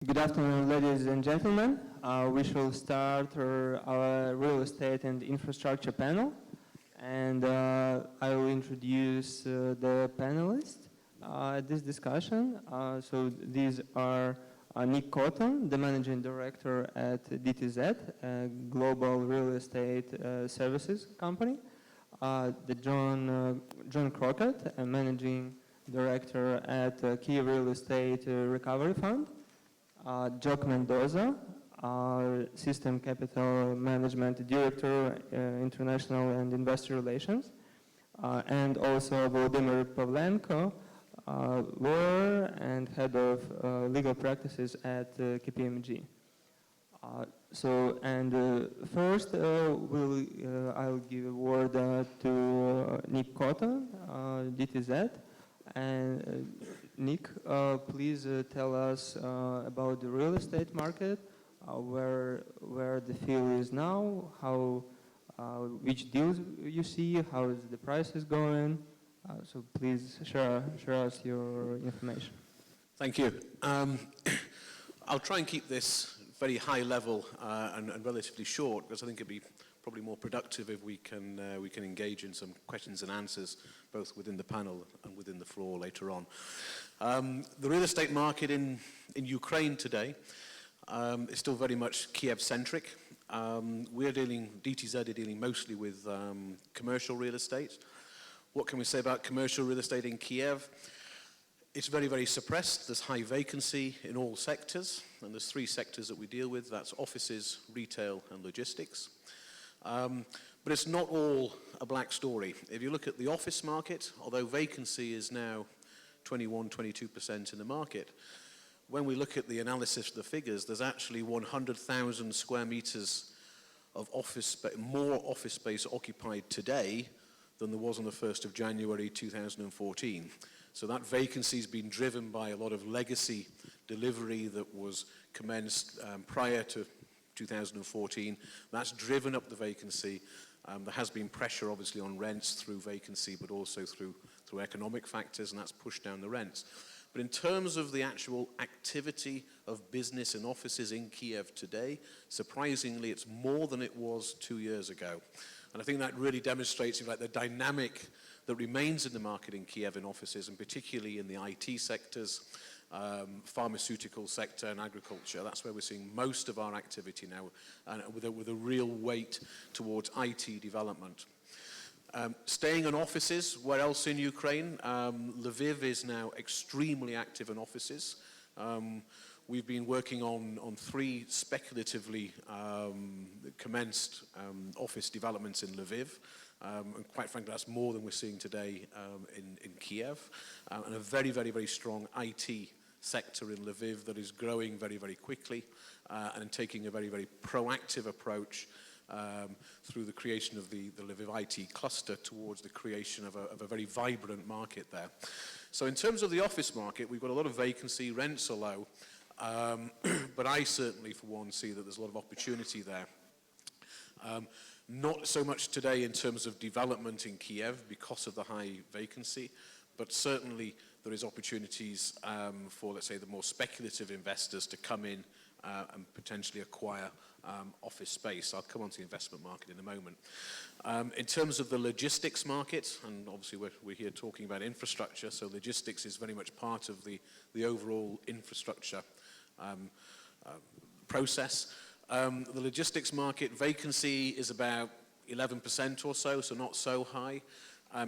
Good afternoon, ladies and gentlemen. We shall start our real estate and infrastructure panel. And I will introduce the panelists at this discussion. So these are Nick Cotton, the managing director at DTZ, a global real estate services company. John Crockett, a managing director at Kiev Real Estate Recovery Fund. Jock Mendoza, System Capital Management Director, International and Investor Relations, and also Volodymyr Pavlenko, lawyer and head of legal practices at KPMG. First, I'll give a word to Nick Cotton, DTZ. And Nick, please tell us about the real estate market, where the field is now, which deals you see, how is the prices going. So please share us your information. Thank you. I'll try and keep this very high level and relatively short, because I think it'd be probably more productive if we can engage in some questions and answers, both within the panel and within the floor later on. The real estate market in Ukraine today is still very much Kiev-centric. DTZ are dealing mostly with commercial real estate. What can we say about commercial real estate in Kiev? It's very, very suppressed. There's high vacancy in all sectors, and there's three sectors that we deal with. That's offices, retail, and logistics. But it's not all a black story. If you look at the office market, although vacancy is now 22% in the market, when we look at the analysis of the figures, there's actually 100,000 square meters of more office space occupied today than there was on the 1st of January 2014. So that vacancy has been driven by a lot of legacy delivery that was commenced prior to 2014. That's driven up the vacancy. There has been pressure, obviously, on rents through vacancy, but also through economic factors, and that's pushed down the rents. But in terms of the actual activity of business and offices in Kiev today, surprisingly, it's more than it was 2 years ago. And I think that really demonstrates the dynamic that remains in the market in Kiev in offices, and particularly in the IT sectors, pharmaceutical sector and agriculture. That's where we're seeing most of our activity now, and with a real weight towards IT development. Staying on offices, where else in Ukraine? Lviv is now extremely active in offices. We've been working on three speculatively commenced office developments in Lviv. And quite frankly, that's more than we're seeing today in Kiev. And a very, very, very strong IT sector in Lviv that is growing very, very quickly and taking a very, very proactive approach through the creation of the Lviv IT cluster towards the creation of a very vibrant market there. So in terms of the office market, we've got a lot of vacancy, rents are low, but I certainly, for one, see that there's a lot of opportunity there. Not so much today in terms of development in Kiev because of the high vacancy, but certainly there is opportunities for, let's say, the more speculative investors to come in and potentially acquire office space. I'll come on to the investment market in a moment. In terms of the logistics market, and obviously we're here talking about infrastructure, so logistics is very much part of the overall infrastructure process. The logistics market vacancy is about 11% or so not so high.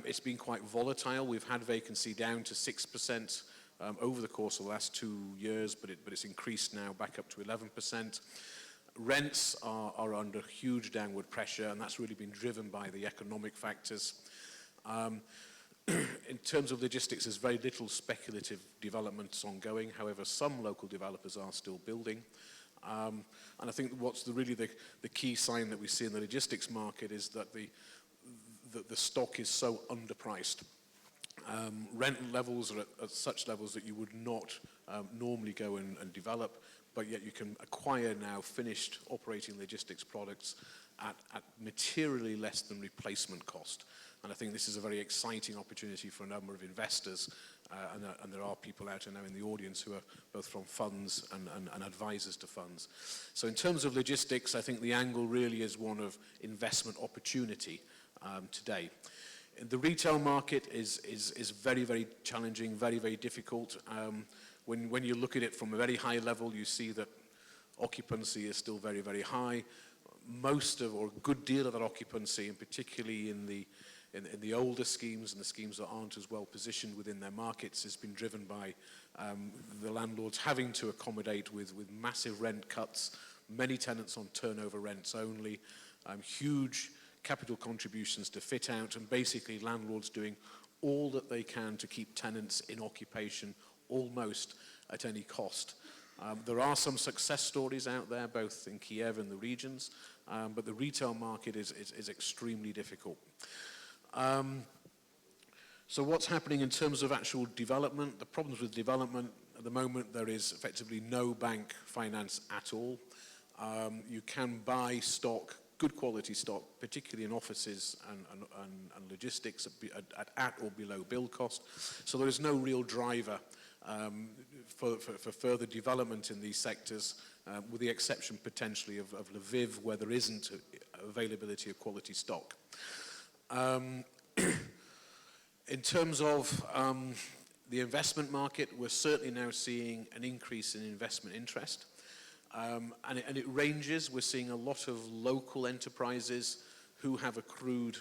It's been quite volatile. We've had vacancy down to 6% over the course of the last 2 years, but it's increased now back up to 11%. Rents are under huge downward pressure, and that's really been driven by the economic factors. In terms of logistics, there's very little speculative developments ongoing. However, some local developers are still building. And I think what's really the key sign that we see in the logistics market is that the stock is so underpriced. Rent levels are at such levels that you would not normally go and develop, but yet you can acquire now finished operating logistics products at materially less than replacement cost. And I think this is a very exciting opportunity for a number of investors, and there are people out there now in the audience who are both from funds and advisors to funds. So in terms of logistics, I think the angle really is one of investment opportunity today. The retail market is very, very challenging, very, very difficult. When you look at it from a very high level, you see that occupancy is still very, very high. Most of, or a good deal of that occupancy, and particularly in the older schemes and the schemes that aren't as well positioned within their markets, has been driven by the landlords having to accommodate with massive rent cuts, many tenants on turnover rents only, huge capital contributions to fit out, and basically landlords doing all that they can to keep tenants in occupation almost at any cost. There are some success stories out there, both in Kiev and the regions, but the retail market is extremely difficult. So what's happening in terms of actual development? The problems with development, at the moment there is effectively no bank finance at all. You can buy stock, good quality stock, particularly in offices and logistics at or below build cost. So there is no real driver for further development in these sectors, with the exception potentially of Lviv, where there isn't availability of quality stock. In terms of the investment market, we're certainly now seeing an increase in investment interest. And it ranges. We're seeing a lot of local enterprises who have accrued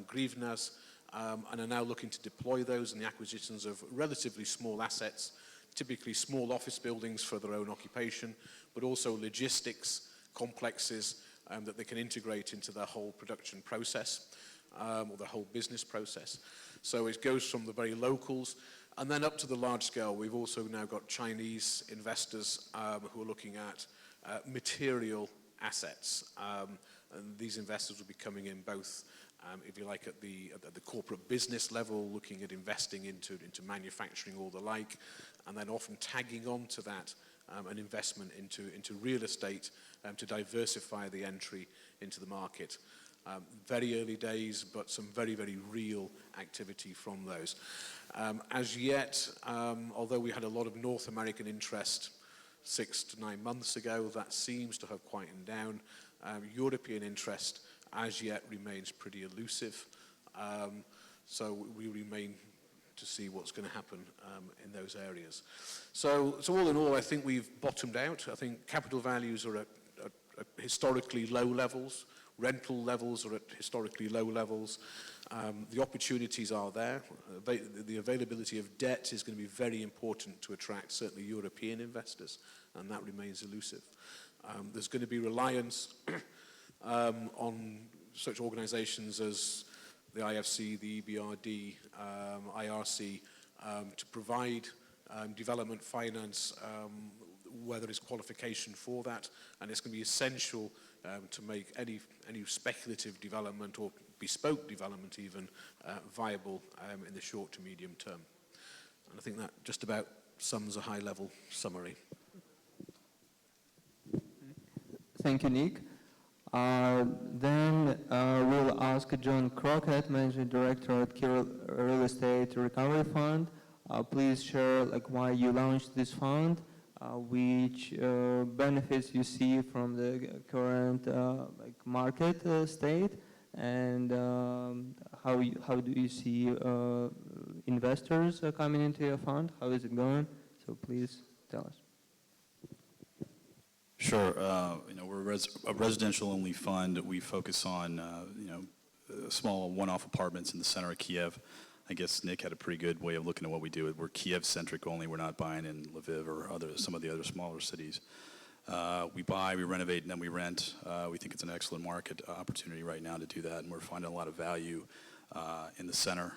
grivnas and are now looking to deploy those in the acquisitions of relatively small assets, typically small office buildings for their own occupation, but also logistics complexes that they can integrate into their whole production process or the whole business process. So it goes from the very locals and then up to the large scale. We've also now got Chinese investors who are looking at material assets. And these investors will be coming in both, if you like, at the corporate business level, looking at investing into manufacturing or the like, and then often tagging on to that an investment into real estate to diversify the entry into the market. Very early days, but some very, very real activity from those. As yet, although we had a lot of North American interest 6 to 9 months ago, that seems to have quietened down. European interest as yet remains pretty elusive. So we remain to see what's going to happen in those areas. So all in all, I think we've bottomed out. I think capital values are at historically low levels. Rental levels are at historically low levels. The opportunities are there. The availability of debt is going to be very important to attract certainly European investors, and that remains elusive. There's going to be reliance on such organizations as the IFC, the EBRD, IRC, to provide development finance where there is qualification for that, and it's going to be essential to make any speculative development or bespoke development even viable in the short to medium term. And I think that just about sums a high-level summary. Thank you, Nick. Then we'll ask John Crockett, Managing Director at Kiev Real Estate Recovery Fund. Please share why you launched this fund, which benefits you see from the current market state, and how do you see investors coming into your fund? How is it going? So please tell us. Sure. We're a residential-only fund. We focus on small one-off apartments in the center of Kiev. I guess Nick had a pretty good way of looking at what we do. We're Kiev-centric only. We're not buying in Lviv or some of the other smaller cities. We buy, we renovate, and then we rent. We think it's an excellent market opportunity right now to do that, and we're finding a lot of value in the center.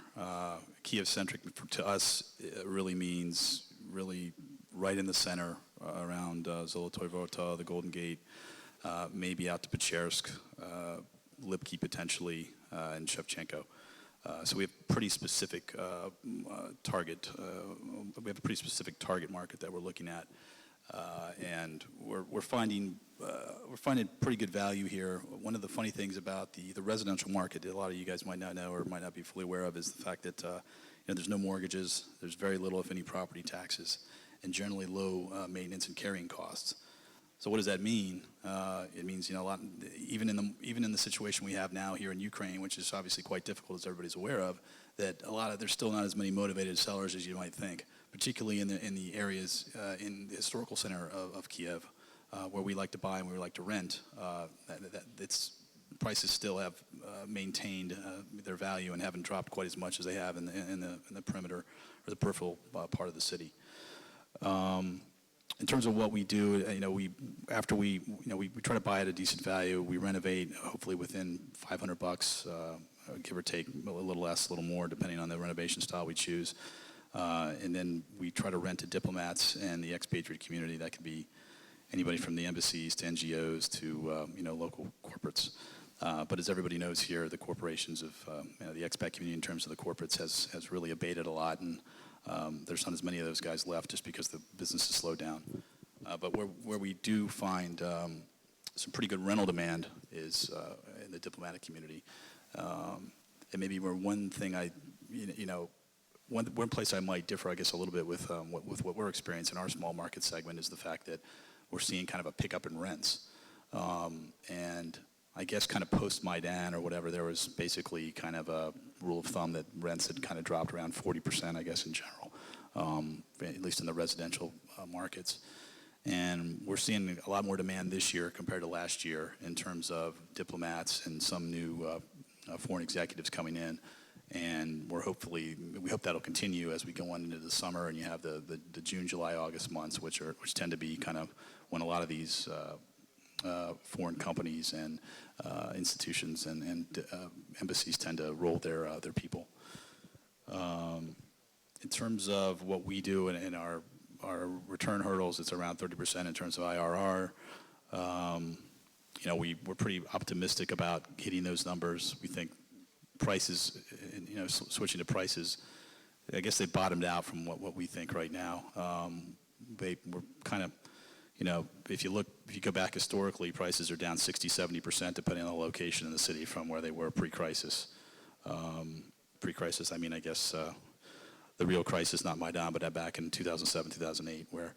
Kiev-centric to us really means really right in the center, around Zolotoy Vorota, the Golden Gate, maybe out to Pechersk, Lipki potentially, and Shevchenko. So we have pretty specific target. We have a pretty specific target market that we're looking at. And we're finding pretty good value here. One of the funny things about the residential market that a lot of you guys might not know or might not be fully aware of is the fact that there's no mortgages, there's very little, if any, property taxes, and generally low maintenance and carrying costs. So what does that mean? It means a lot. Even in the situation we have now here in Ukraine, which is obviously quite difficult, as everybody's aware of, that there's still not as many motivated sellers as you might think, particularly in the areas in the historical center of Kiev, where we like to buy and we like to rent. Prices still have maintained their value and haven't dropped quite as much as they have in the perimeter or the peripheral part of the city. In terms of what we do, we try to buy at a decent value. We renovate, hopefully within $500, give or take, a little less, a little more, depending on the renovation style we choose. And then we try to rent to diplomats and the expatriate community. That could be anybody from the embassies to NGOs to local corporates. But as everybody knows here, the corporations of the expat community in terms of the corporates has really abated a lot, and there's not as many of those guys left just because the business has slowed down. But where we do find some pretty good rental demand is in the diplomatic community. And maybe one thing one place I might differ, I guess, a little bit with what we're experiencing in our small market segment is the fact that we're seeing kind of a pickup in rents. And I guess kind of post-Maidan or whatever, there was basically kind of a rule of thumb that rents had kind of dropped around 40%, I guess, in general, at least in the residential markets. And we're seeing a lot more demand this year compared to last year in terms of diplomats and some new foreign executives coming in. And we hope that'll continue as we go on into the summer, and you have the June, July, August months, which tend to be kind of when a lot of these foreign companies and institutions and embassies tend to roll their people. In terms of what we do and our return hurdles, it's around 30% in terms of IRR. We're pretty optimistic about hitting those numbers. We think prices, switching to prices, I guess they bottomed out from what we think right now. We're kind of, if you go back historically, prices are down 60-70% depending on the location in the city from where they were pre-crisis. Pre-crisis, I mean, I guess the real crisis, not Maidan, but back in 2007, 2008, where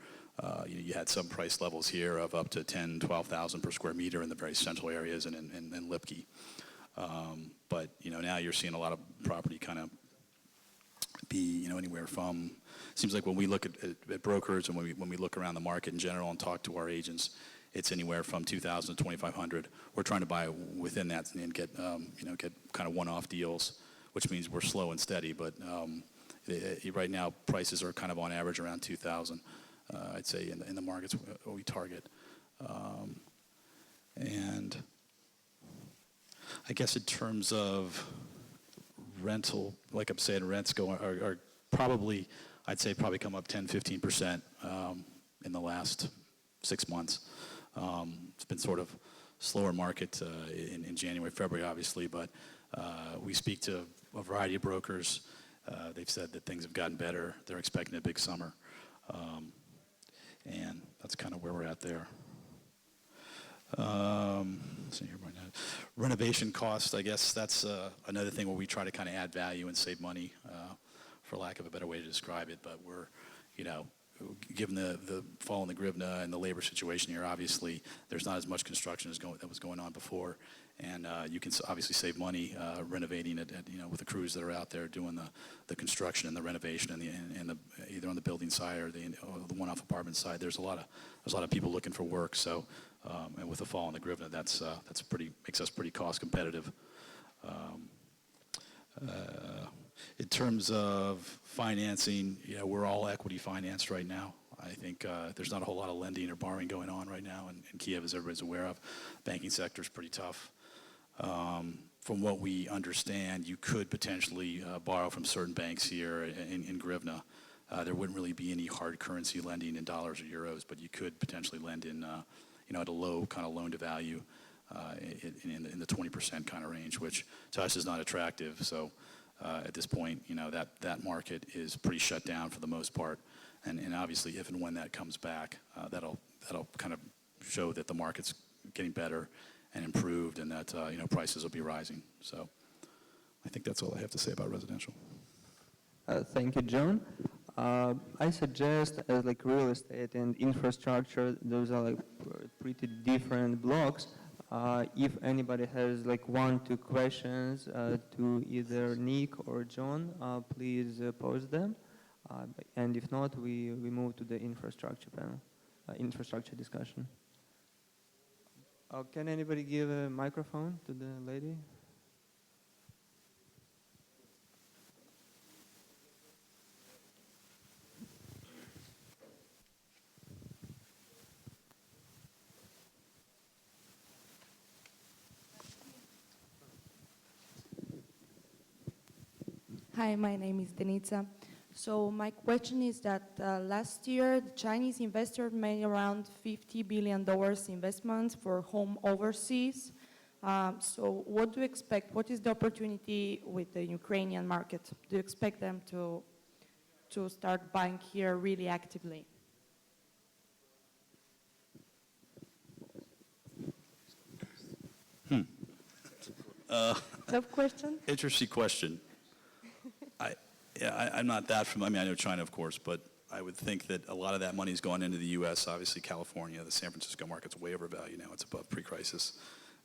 you had some price levels here of up to 10, 12,000 per square meter in the very central areas and in Lipki. But now you're seeing a lot of property kind of be anywhere from, seems like when we look at brokers and when we look around the market in general and talk to our agents, it's anywhere from 2,000 to 2,500. We're trying to buy within that and get kind of one-off deals, which means we're slow and steady. But right now prices are kind of on average around 2,000. I'd say in the markets we target. And I guess in terms of rental, like I'm saying, rents are probably, I'd say probably come up 10-15% in the last 6 months. It's been sort of slower market in January, February, obviously, but we speak to a variety of brokers. They've said that things have gotten better. They're expecting a big summer. And that's kind of where we're at there. Let's see here right now. Renovation costs, I guess that's another thing where we try to kind of add value and save money, for lack of a better way to describe it. But we're, given the fall in the hryvnia and the labor situation here, obviously there's not as much construction that was going on before. And you can obviously save money renovating it, with the crews that are out there doing the construction and the renovation and the either on the building side or the one-off apartment side. There's a lot of people looking for work. So and with the fall in the hryvnia, that's makes us pretty cost competitive. In terms of financing, we're all equity financed right now. I think there's not a whole lot of lending or borrowing going on right now in Kiev, as everybody's aware of. Banking sector is pretty tough. From what we understand, you could potentially borrow from certain banks here in hryvnia. There wouldn't really be any hard currency lending in dollars or euros, but you could potentially lend in, at a low kind of loan to value in the 20% kind of range, which to us is not attractive. So at this point, that market is pretty shut down for the most part. And obviously, if and when that comes back, that'll kind of show that the market's getting better and improved, and that prices will be rising. So I think that's all I have to say about residential. Thank you, John. I suggest as like real estate and infrastructure, those are like pretty different blocks. If anybody has like 1-2 questions to either Nick or John, please pose them. And if not, we move to the infrastructure panel, infrastructure discussion. Can anybody give a microphone to the lady? Hi, my name is Denica. So my question is that last year, the Chinese investors made around $50 billion investments for home overseas. So what do you expect? What is the opportunity with the Ukrainian market? Do you expect them to start buying here really actively? Tough question? Interesting question. I'm not that familiar. I mean, I know China, of course, but I would think that a lot of that money is going into the U.S. Obviously, California, the San Francisco market's way overvalued now. It's above pre-crisis.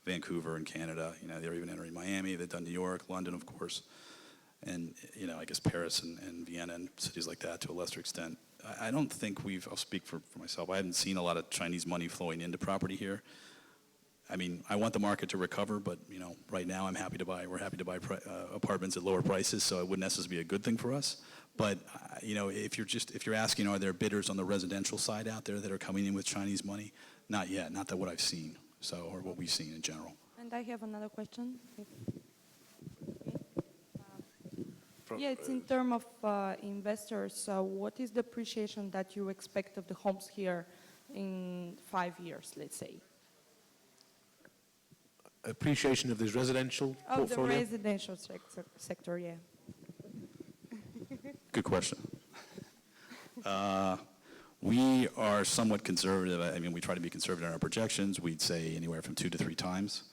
Vancouver and Canada, they're even entering Miami. They've done New York, London, of course, and I guess Paris and Vienna and cities like that to a lesser extent. I don't think I'll speak for myself. I haven't seen a lot of Chinese money flowing into property here. I mean, I want the market to recover, but right now we're happy to buy apartments at lower prices, so it wouldn't necessarily be a good thing for us. But if you're asking, are there bidders on the residential side out there that are coming in with Chinese money? Not yet, not that what I've seen, or what we've seen in general. And I have another question. It's in terms of investors. What is the appreciation that you expect of the homes here in 5 years, let's say? Appreciation of this residential portfolio? Of the residential sector, yeah. Good question. We are somewhat conservative. I mean, we try to be conservative in our projections. We'd say anywhere from 2 to 3 times.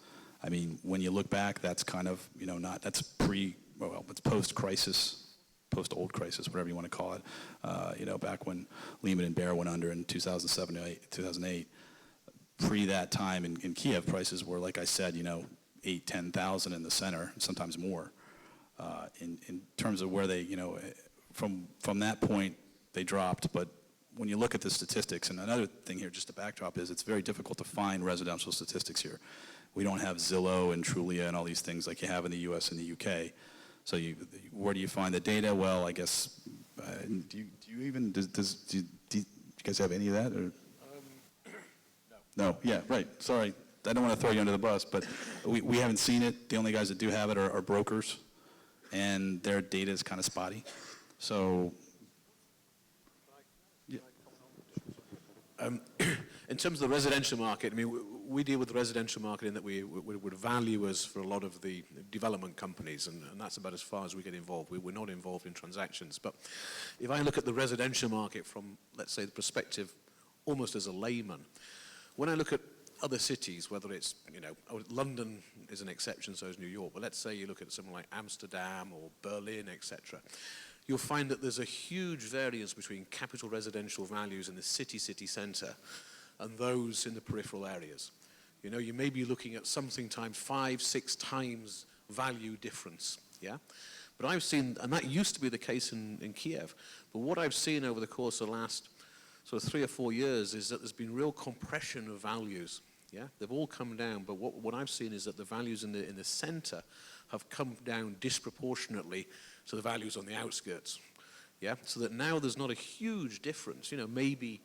I mean, when you look back, that's kind of, that's it's post-crisis, post-old crisis, whatever you want to call it. Back when Lehman and Bear went under in 2008. Pre that time in Kiev, prices were, like I said, 8,000, 10,000 in the center, sometimes more. In terms of where they, from that point, they dropped. But when you look at the statistics, and another thing here, just a backdrop, is it's very difficult to find residential statistics here. We don't have Zillow and Trulia and all these things like you have in the U.S. and the U.K. So where do you find the data? Well, I guess, do you guys have any of that? Or? No, yeah, right. Sorry. I don't want to throw you under the bus, but we haven't seen it. The only guys that do have it are brokers, and their data is kind of spotty. So, yeah. In terms of the residential market, I mean, we deal with the residential market in that we're valuers for a lot of the development companies, and that's about as far as we get involved. We're not involved in transactions. But if I look at the residential market from, let's say, the perspective almost as a layman, when I look at other cities, whether it's, London is an exception, so is New York, but let's say you look at something like Amsterdam or Berlin, etc., you'll find that there's a huge variance between capital residential values in the city centre and those in the peripheral areas. You may be looking at something times 5, 6 times value difference, yeah? But I've seen, and that used to be the case in Kiev, but what I've seen over the course of the last sort of 3 or 4 years is that there's been real compression of values. Yeah, they've all come down, but what I've seen is that the values in the center have come down disproportionately to the values on the outskirts. Yeah, so that now there's not a huge difference. Maybe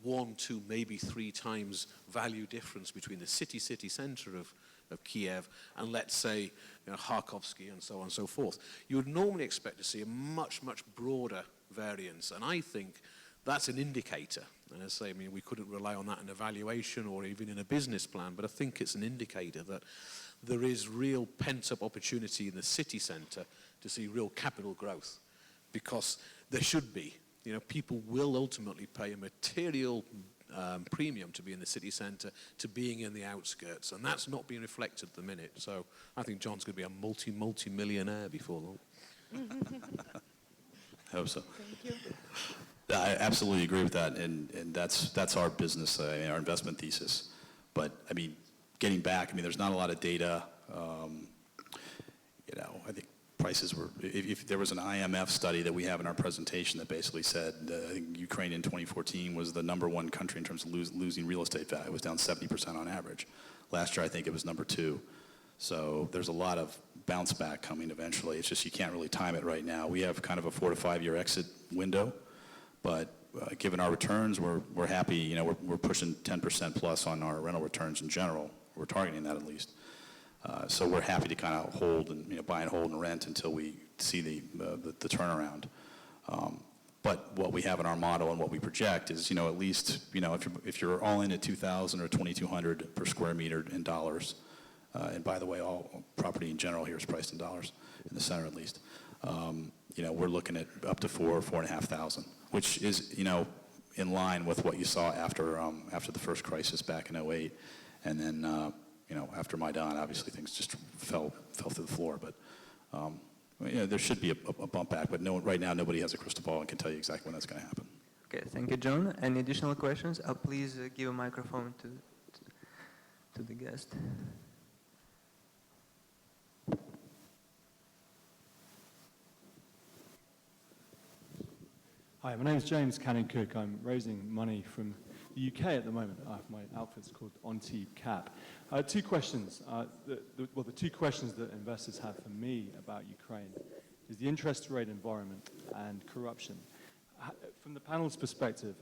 1, 2, maybe 3 times value difference between the city center of Kiev and, let's say, Kharkovsky and so on and so forth. You would normally expect to see a much broader variance, and I think that's an indicator. And as I say, I mean, we couldn't rely on that in evaluation or even in a business plan, but I think it's an indicator that there is real pent-up opportunity in the city centre to see real capital growth, because there should be. You know, people will ultimately pay a material premium to be in the city centre to being in the outskirts, and that's not being reflected at the minute. So I think John's going to be a multi-millionaire before long. I hope so. Thank you. I absolutely agree with that, and that's our business, our investment thesis. But I mean, getting back, I mean, there's not a lot of data. You know, I think prices were. If there was an IMF study that we have in our presentation that basically said I think Ukraine in 2014 was the #1 country in terms of losing real estate value. It was down 70% on average. Last year, I think it was #2. So there's a lot of bounce back coming eventually. It's just you can't really time it right now. We have kind of a 4 to 5 year exit window, but given our returns, we're happy. You know, we're pushing 10% plus on our rental returns in general. We're targeting that at least. So we're happy to kind of hold and buy and hold and rent until we see the turnaround. But what we have in our model and what we project is at least if you're all in at 2,000 or 2,200 per square meter in dollars. And by the way, all property in general here is priced in dollars, in the center at least. We're looking at up to 4,500, which is, in line with what you saw after the first crisis back in '08. And then, after Maidan, obviously things just fell through the floor. But, there should be a bump back. But right now, nobody has a crystal ball and can tell you exactly when that's going to happen. Okay, thank you, John. Any additional questions? Please give a microphone to the guest. Hi, my name is James Cannon-Cook. I'm raising money from the UK at the moment. My outfit's called On-T Cap. Two questions. The two questions that investors have for me about Ukraine is the interest rate environment and corruption. From the panel's perspective,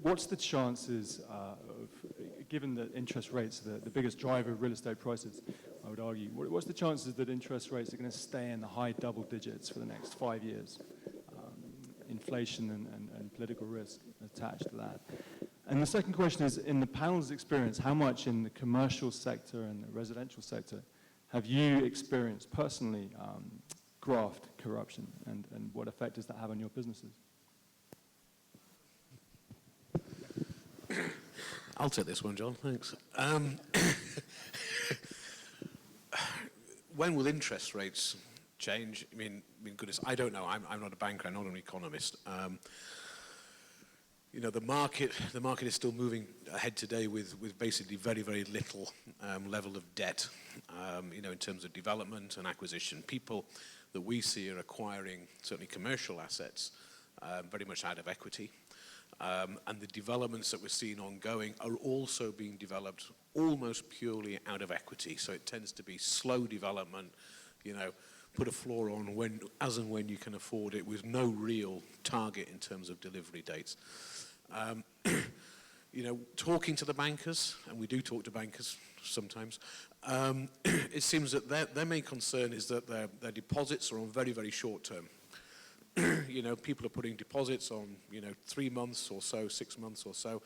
what's the chances of, given that interest rates are the biggest driver of real estate prices, I would argue, what's the chances that interest rates are going to stay in the high double digits for the next 5 years? Inflation and political risk attached to that. And the second question is, in the panel's experience, how much in the commercial sector and the residential sector have you experienced personally graft corruption, and what effect does that have on your businesses? I'll take this one, John, thanks. When will interest rates change? I mean, goodness, I don't know. I'm not a banker. I'm not an economist. The market is still moving ahead today with basically very, very little level of debt. In terms of development and acquisition, people that we see are acquiring certainly commercial assets very much out of equity, and the developments that we're seeing ongoing are also being developed almost purely out of equity. So it tends to be slow development. Put a floor on as and when you can afford it, with no real target in terms of delivery dates. Talking to the bankers, and we do talk to bankers sometimes, it seems that their main concern is that their deposits are on very, very short term. People are putting deposits on, 3 months or so, 6 months or so,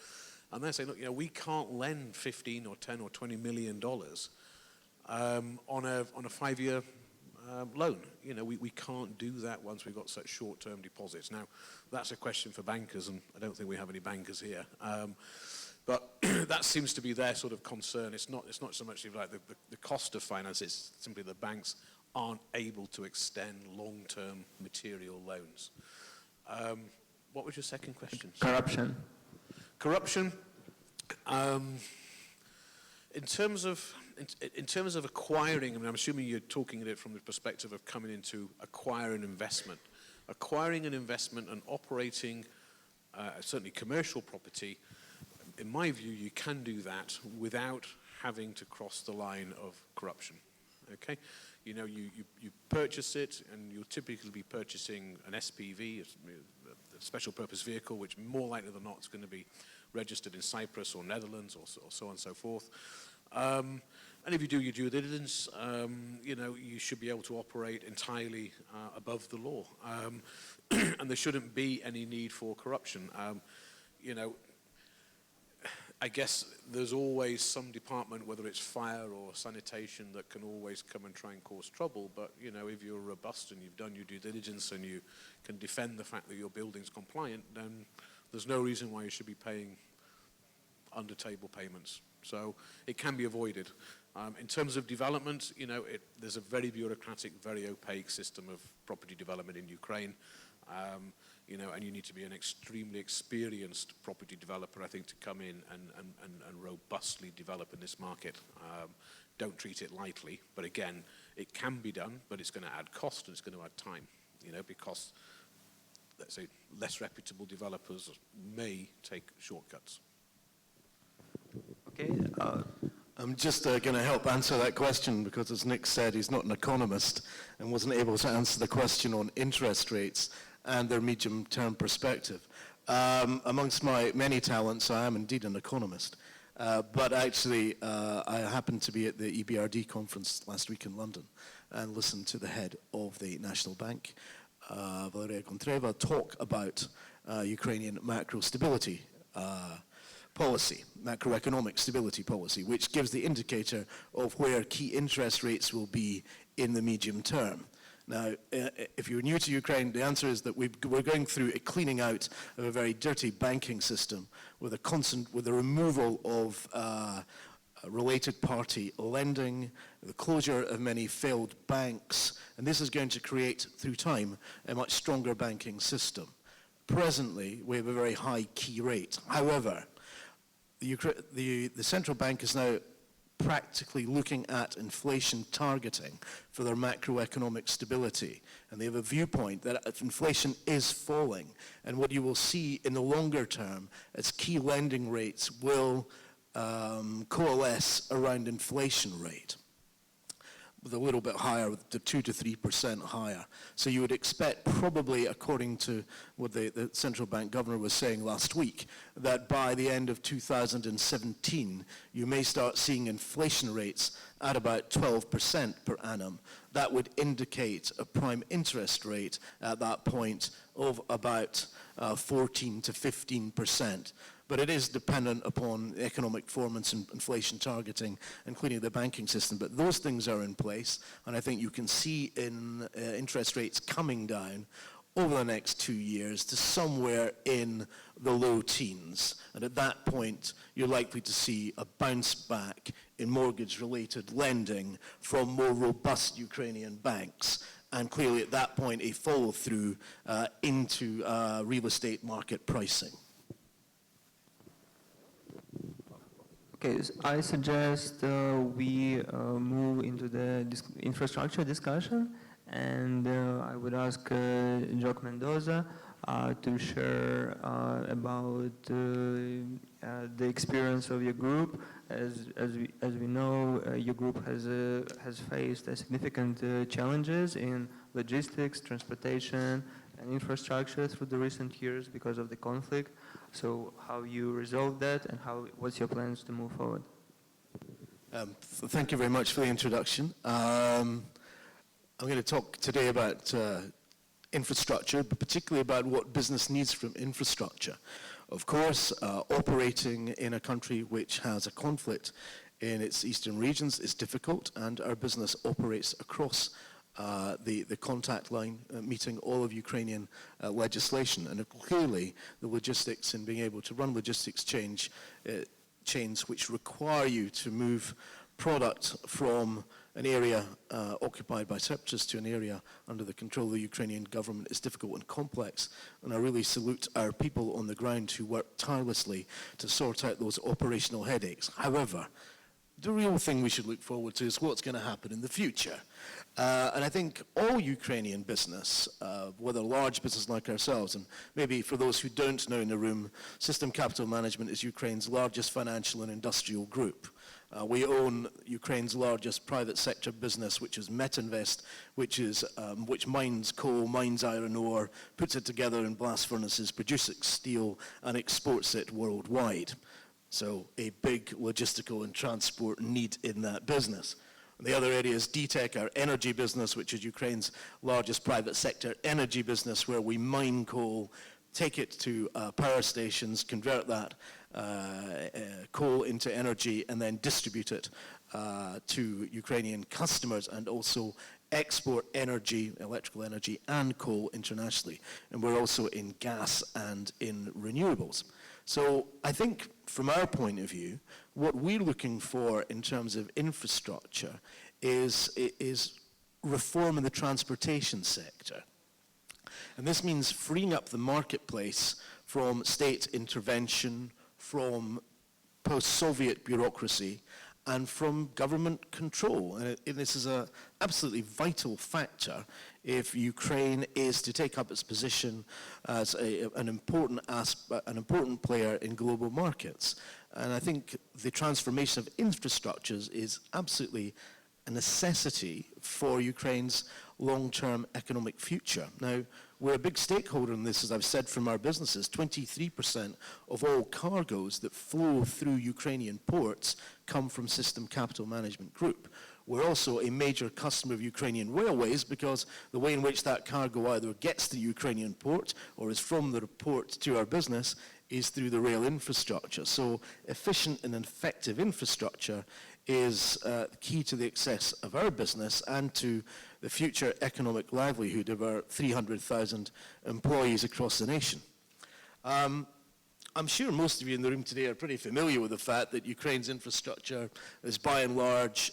and they're saying, look, we can't lend 15 or 10 or $20 million on a 5-year loan. We can't do that once we've got such short-term deposits. Now, that's a question for bankers, and I don't think we have any bankers here. But that seems to be their sort of concern. It's not so much like the cost of finance. It's simply the banks aren't able to extend long-term material loans. What was your second question? Corruption. Corruption. In terms of acquiring, I'm assuming you're talking at it from the perspective of coming into acquiring investment. Acquiring an investment and operating certainly commercial property, in my view, you can do that without having to cross the line of corruption. Okay? You purchase it, and you'll typically be purchasing an SPV, a special purpose vehicle, which more likely than not is going to be registered in Cyprus or Netherlands or so on and so forth. And if you do your due diligence, you should be able to operate entirely above the law. And there shouldn't be any need for corruption. I guess there's always some department, whether it's fire or sanitation, that can always come and try and cause trouble. But, you know, if you're robust and you've done your due diligence and you can defend the fact that your building's compliant, then there's no reason why you should be paying under-table payments. So it can be avoided. In terms of development, you know, there's a very bureaucratic, very opaque system of property development in Ukraine. You know, and you need to be an extremely experienced property developer, I think, to come in and robustly develop in this market. Don't treat it lightly, but again, it can be done, but it's going to add cost and it's going to add time, you know, because, let's say, less reputable developers may take shortcuts. Okay. I'm just going to help answer that question because, as Nick said, he's not an economist and wasn't able to answer the question on interest rates and their medium-term perspective. Amongst my many talents, I am indeed an economist. But actually, I happened to be at the EBRD conference last week in London and listened to the head of the National Bank, Valeria Kontreva, talk about Ukrainian macro stability policy, macroeconomic stability policy, which gives the indicator of where key interest rates will be in the medium term. Now, if you're new to Ukraine, the answer is that we're going through a cleaning out of a very dirty banking system with the removal of related party lending, the closure of many failed banks, and this is going to create, through time, a much stronger banking system. Presently, we have a very high key rate. However, the central bank is now practically looking at inflation targeting for their macroeconomic stability. And they have a viewpoint that if inflation is falling, and what you will see in the longer term is key lending rates will coalesce around inflation rate, with a little bit higher, to 2 to 3% higher. So you would expect, probably according to what the central bank governor was saying last week, that by the end of 2017, you may start seeing inflation rates at about 12% per annum. That would indicate a prime interest rate at that point of about 14 to 15%. But it is dependent upon economic performance and inflation targeting, including the banking system. But those things are in place, and I think you can see in interest rates coming down over the next 2 years to somewhere in the low teens. And at that point, you're likely to see a bounce back in mortgage-related lending from more robust Ukrainian banks. And clearly at that point, a follow-through into real estate market pricing. Okay, so I suggest we move into the infrastructure discussion, and I would ask Jock Mendoza to share about the experience of your group. As we know, your group has faced significant challenges in logistics, transportation, and infrastructure through the recent years because of the conflict. So how you resolve that, and what's your plans to move forward? Thank you very much for the introduction. I'm going to talk today about infrastructure, but particularly about what business needs from infrastructure. Of course, operating in a country which has a conflict in its eastern regions is difficult, and our business operates across the contact line, meeting all of Ukrainian legislation. And clearly, the logistics and being able to run logistics chains which require you to move product from an area occupied by separatists to an area under the control of the Ukrainian government is difficult and complex. And I really salute our people on the ground who work tirelessly to sort out those operational headaches. However, the real thing we should look forward to is what's going to happen in the future. And I think all Ukrainian business, whether large business like ourselves, and maybe for those who don't know in the room, System Capital Management is Ukraine's largest financial and industrial group. We own Ukraine's largest private sector business, which is Metinvest, which mines coal, mines iron ore, puts it together in blast furnaces, produces steel, and exports it worldwide. So a big logistical and transport need in that business. The other area is DTEC, our energy business, which is Ukraine's largest private sector energy business, where we mine coal, take it to power stations, convert that, coal into energy and then distribute it to Ukrainian customers, and also export energy, electrical energy and coal internationally. And we're also in gas and in renewables. So I think from our point of view, what we're looking for in terms of infrastructure is reform in the transportation sector. And this means freeing up the marketplace from state intervention, from post-Soviet bureaucracy, and from government control. And this is an absolutely vital factor if Ukraine is to take up its position as an important player in global markets. And I think the transformation of infrastructures is absolutely a necessity for Ukraine's long-term economic future. Now, we're a big stakeholder in this, as I've said, from our businesses. 23% of all cargoes that flow through Ukrainian ports come from System Capital Management Group. We're also a major customer of Ukrainian railways, because the way in which that cargo either gets to the Ukrainian port or is from the port to our business is through the rail infrastructure. So efficient and effective infrastructure is key to the success of our business and to the future economic livelihood of our 300,000 employees across the nation. I'm sure most of you in the room today are pretty familiar with the fact that Ukraine's infrastructure is by and large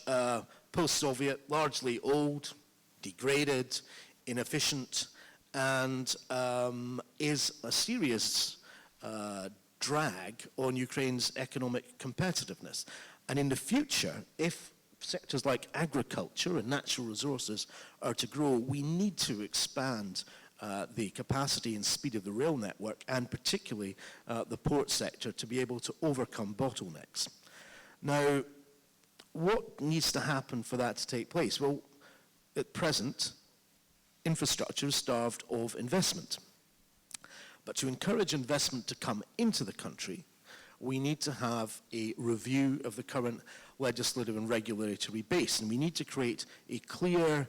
post-Soviet, largely old, degraded, inefficient, and is a serious drag on Ukraine's economic competitiveness. And in the future, if sectors like agriculture and natural resources are to grow, we need to expand the capacity and speed of the rail network, and particularly the port sector, to be able to overcome bottlenecks. Now, what needs to happen for that to take place? Well, at present, infrastructure is starved of investment. But to encourage investment to come into the country, we need to have a review of the current legislative and regulatory base, and we need to create a clear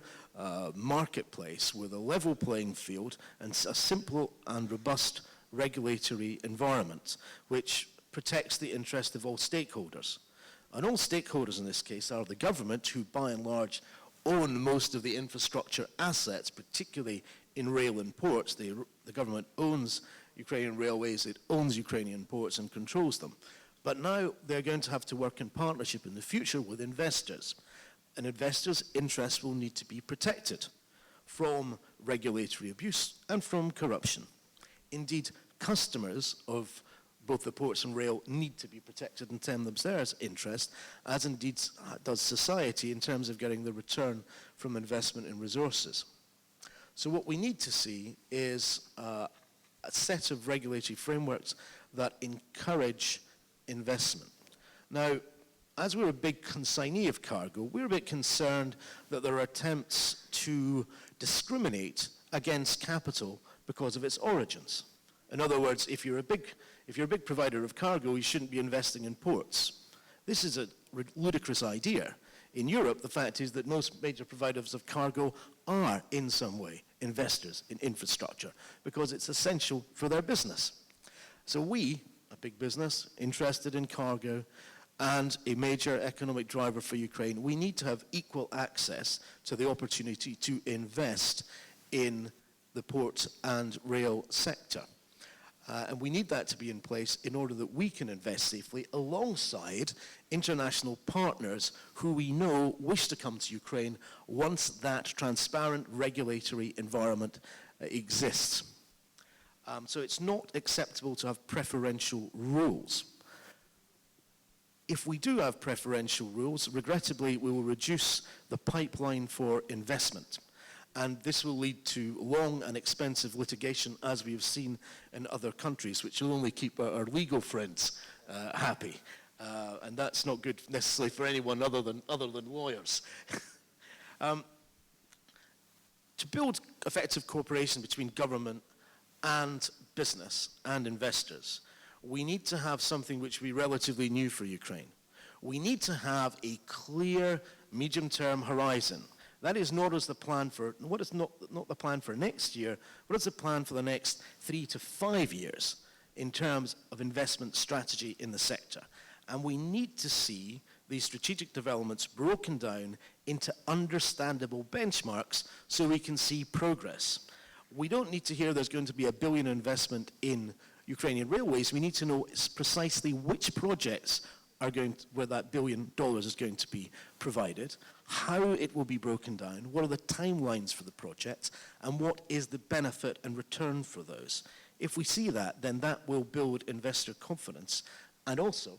marketplace with a level playing field and a simple and robust regulatory environment which protects the interest of all stakeholders. And all stakeholders in this case are the government, who by and large own most of the infrastructure assets, particularly in rail and ports. The government owns Ukrainian railways, it owns Ukrainian ports and controls them. But now they're going to have to work in partnership in the future with investors. And investors' interests will need to be protected from regulatory abuse and from corruption. Indeed, customers of both the ports and rail need to be protected in terms of their interest, as indeed does society in terms of getting the return from investment in resources. So what we need to see is a set of regulatory frameworks that encourage investment. Now, as we're a big consignee of cargo, we're a bit concerned that there are attempts to discriminate against capital because of its origins. In other words, if you're a big provider of cargo, you shouldn't be investing in ports. This is a ludicrous idea. In Europe, the fact is that most major providers of cargo are, in some way, investors in infrastructure because it's essential for their business. So we, a big business, interested in cargo, and a major economic driver for Ukraine, we need to have equal access to the opportunity to invest in the port and rail sector. And we need that to be in place in order that we can invest safely alongside international partners who we know wish to come to Ukraine once that transparent regulatory environment exists. So it's not acceptable to have preferential rules. If we do have preferential rules, regrettably, we will reduce the pipeline for investment. And this will lead to long and expensive litigation, as we have seen in other countries, which will only keep our legal friends happy. And that's not good necessarily for anyone other than lawyers. To build effective cooperation between government and business and investors, we need to have something which will be relatively new for Ukraine. We need to have a clear medium-term horizon. That is not as the plan for, not the plan for next year, but it's a plan for the next 3 to 5 years. in terms of investment strategy in the sector. And we need to see these strategic developments broken down into understandable benchmarks so we can see progress. We don't need to hear there's going to be $1 billion investment in Ukrainian railways. We need to know precisely which projects are where that $1 billion is going to be provided, how it will be broken down, what are the timelines for the projects, and what is the benefit and return for those. If we see that, then that will build investor confidence, and also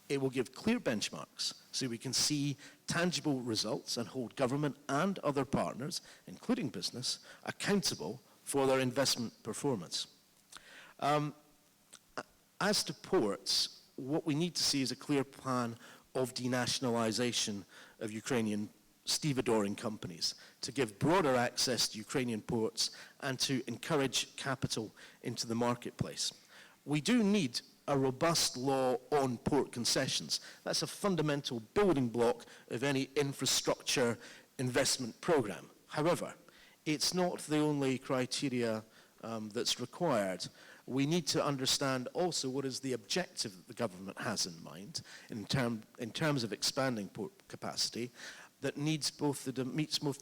it will give clear benchmarks so we can see tangible results and hold government and other partners, including business, accountable for their investment performance. As to ports, what we need to see is a clear plan of denationalization of Ukrainian stevedoring companies to give broader access to Ukrainian ports and to encourage capital into the marketplace. We do need a robust law on port concessions. That's a fundamental building block of any infrastructure investment program. However, it's not the only criteria that's required. We need to understand also what is the objective that the government has in mind in terms of expanding port capacity that meets both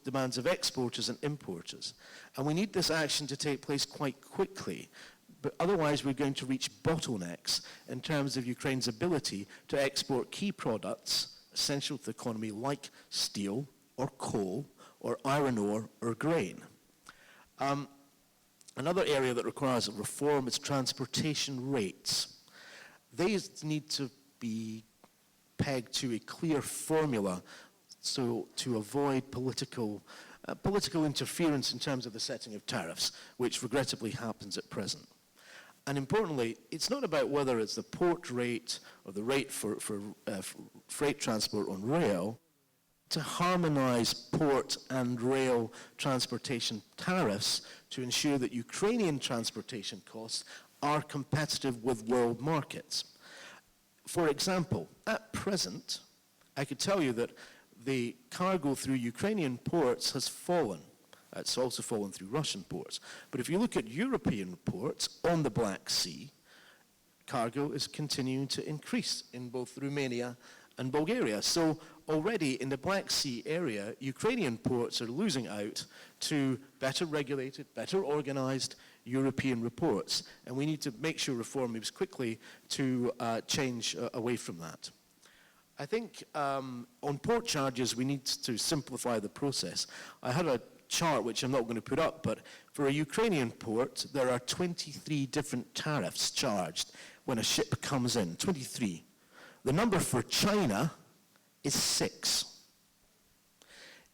demands of exporters and importers. And we need this action to take place quite quickly, but otherwise we're going to reach bottlenecks in terms of Ukraine's ability to export key products essential to the economy like steel or coal or iron ore or grain. Another area that requires reform is transportation rates. These need to be pegged to a clear formula so to avoid political interference in terms of the setting of tariffs, which regrettably happens at present. And importantly, it's not about whether it's the port rate or the rate for freight transport on rail. To harmonize port and rail transportation tariffs to ensure that Ukrainian transportation costs are competitive with world markets. For example, at present, I could tell you that the cargo through Ukrainian ports has fallen. It's also fallen through Russian ports. But if you look at European ports on the Black Sea, cargo is continuing to increase in both Romania and Bulgaria. So already in the Black Sea area, Ukrainian ports are losing out to better regulated, better organized European ports. And we need to make sure reform moves quickly to change away from that. I think on port charges, we need to simplify the process. I had a chart, which I'm not going to put up, but for a Ukrainian port, there are 23 different tariffs charged when a ship comes in, 23. The number for China is 6.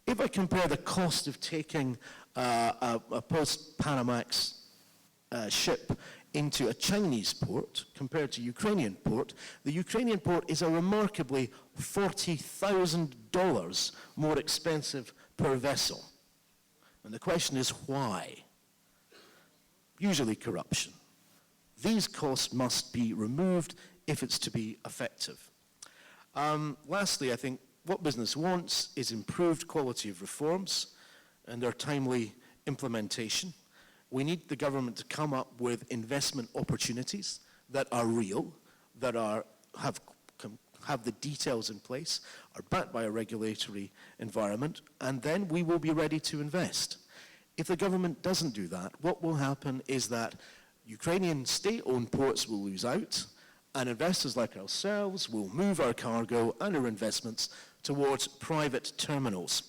If I compare the cost of taking a post-Panamax ship into a Chinese port compared to Ukrainian port, the Ukrainian port is a remarkably $40,000 more expensive per vessel. And the question is why? Usually corruption. These costs must be removed if it's to be effective. Lastly, I think what business wants is improved quality of reforms and their timely implementation. We need the government to come up with investment opportunities that are real, that have the details in place, are backed by a regulatory environment, and then we will be ready to invest. If the government doesn't do that, what will happen is that Ukrainian state-owned ports will lose out, and investors like ourselves will move our cargo and our investments towards private terminals.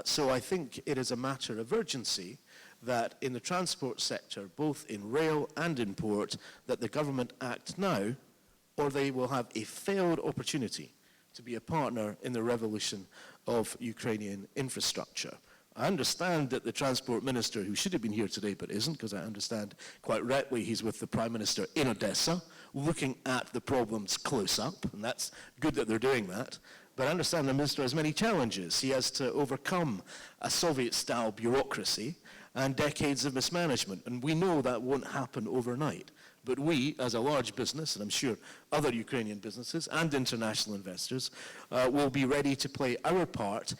So I think it is a matter of urgency that in the transport sector, both in rail and in port, that the government act now, or they will have a failed opportunity to be a partner in the revolution of Ukrainian infrastructure. I understand that the transport minister, who should have been here today but isn't, because I understand quite rightly he's with the Prime Minister in Odessa, looking at the problems close up, and that's good that they're doing that. But I understand the minister has many challenges. He has to overcome a Soviet-style bureaucracy and decades of mismanagement, and we know that won't happen overnight. But we, as a large business, and I'm sure other Ukrainian businesses and international investors, will be ready to play our part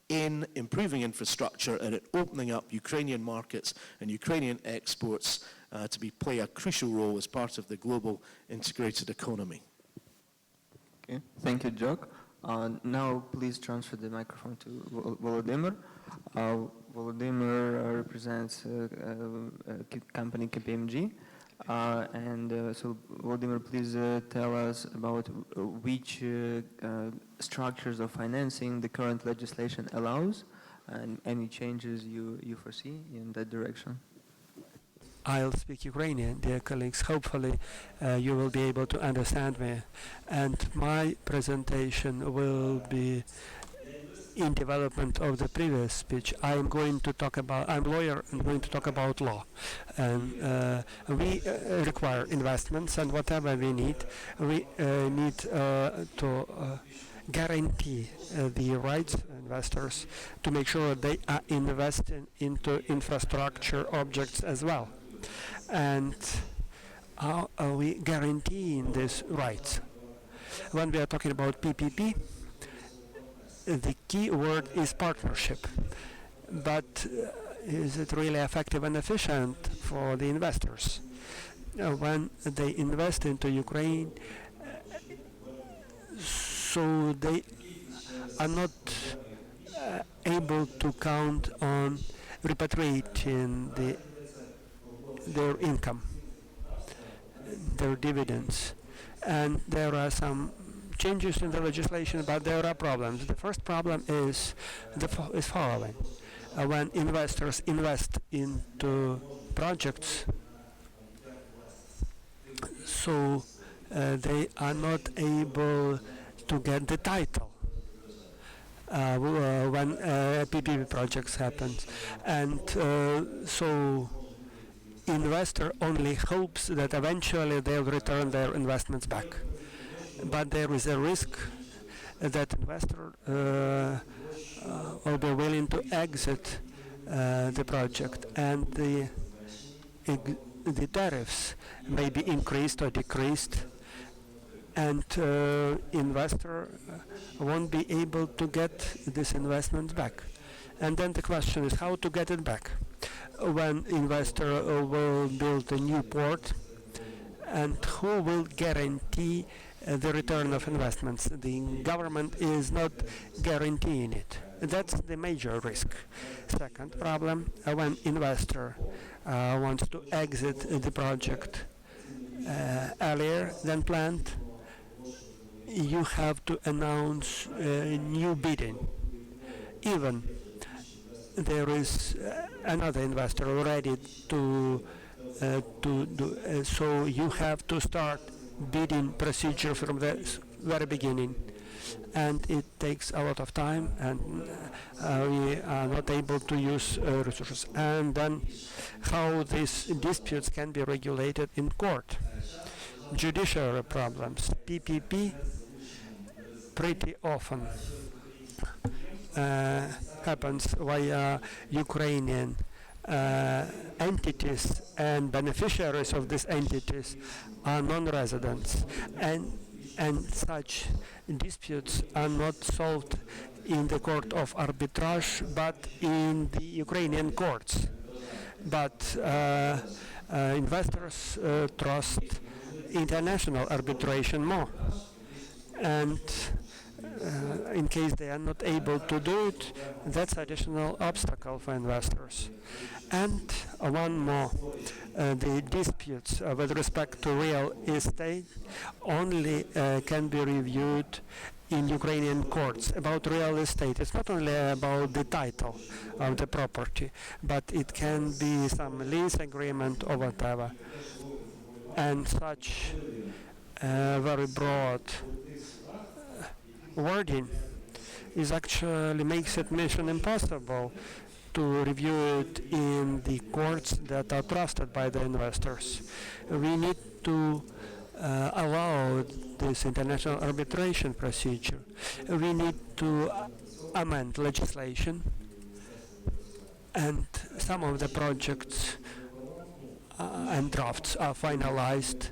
in improving infrastructure and in opening up Ukrainian markets and Ukrainian exports to play a crucial role as part of the global integrated economy. Okay, thank you, Jock. Now, please transfer the microphone to Volodymyr. Volodymyr represents company KPMG. So, Volodymyr, please tell us about which structures of financing the current legislation allows and any changes you foresee in that direction. I'll speak Ukrainian, dear colleagues. Hopefully you will be able to understand me. And my presentation will be in development of the previous speech. I'm a lawyer and going to talk about law. And we require investments, and whatever we need to guarantee the rights of investors to make sure they are investing into infrastructure objects as well. And how are we guaranteeing these rights? When we are talking about PPP, the key word is partnership. But is it really effective and efficient for the investors? When they invest into Ukraine, so they are not able to count on repatriating their income, their dividends. And there are some changes in the legislation, but there are problems. The first problem is following. When investors invest into projects, so they are not able to get the title when PPP projects happen. And so investor only hopes that eventually they'll return their investments back. But there is a risk that investor will be willing to exit the project, and the tariffs may be increased or decreased, and investor won't be able to get this investment back. And then the question is how to get it back. When investor will build a new port, and who will guarantee the return of investments? The government is not guaranteeing it. That's the major risk. Second problem, when investor wants to exit the project earlier than planned, you have to announce new bidding. Even there is another investor ready to do so, you have to start bidding procedure from the very beginning, and it takes a lot of time, and we are not able to use resources. And then how these disputes can be regulated in court. Judiciary problems. PPP pretty often happens via Ukrainian entities, and beneficiaries of these entities are non-residents, and such disputes are not solved in the court of arbitrage but in the Ukrainian courts. But investors trust international arbitration more, and in case they are not able to do it, that's additional obstacle for investors. And one more, the disputes with respect to real estate only can be reviewed in Ukrainian courts. About real estate, it's not only about the title of the property, but it can be some lease agreement or whatever. And such very broad wording is actually makes it mission impossible to review it in the courts that are trusted by the investors. We need to allow this international arbitration procedure. We need to amend legislation, and some of the projects and drafts are finalized.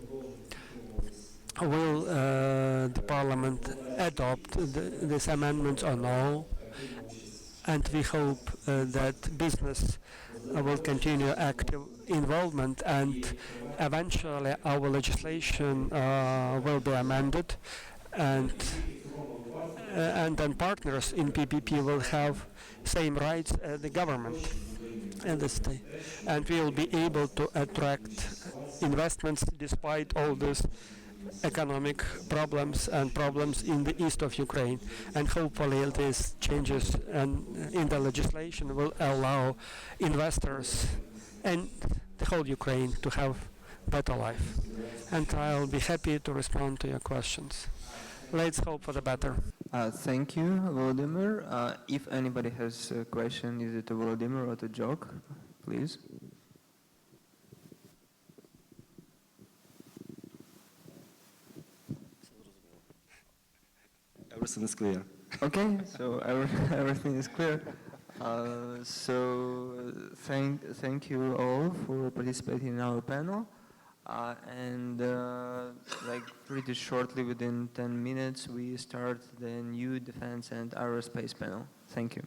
Will the Parliament adopt these amendments or no? And we hope that business will continue active involvement, and eventually our legislation will be amended, and then partners in PPP will have same rights as the government and the state, and we will be able to attract investments despite all these economic problems and problems in the east of Ukraine. And hopefully these changes in the legislation will allow investors and the whole Ukraine to have better life. And I'll be happy to respond to your questions. Let's hope for the better. Thank you, Volodymyr. If anybody has a question, is it to Volodymyr or to Jock? Please. Everything is clear. Okay, so everything is clear. So thank you all for participating in our panel. And like pretty shortly, within 10 minutes, we start the new defense and aerospace panel. Thank you.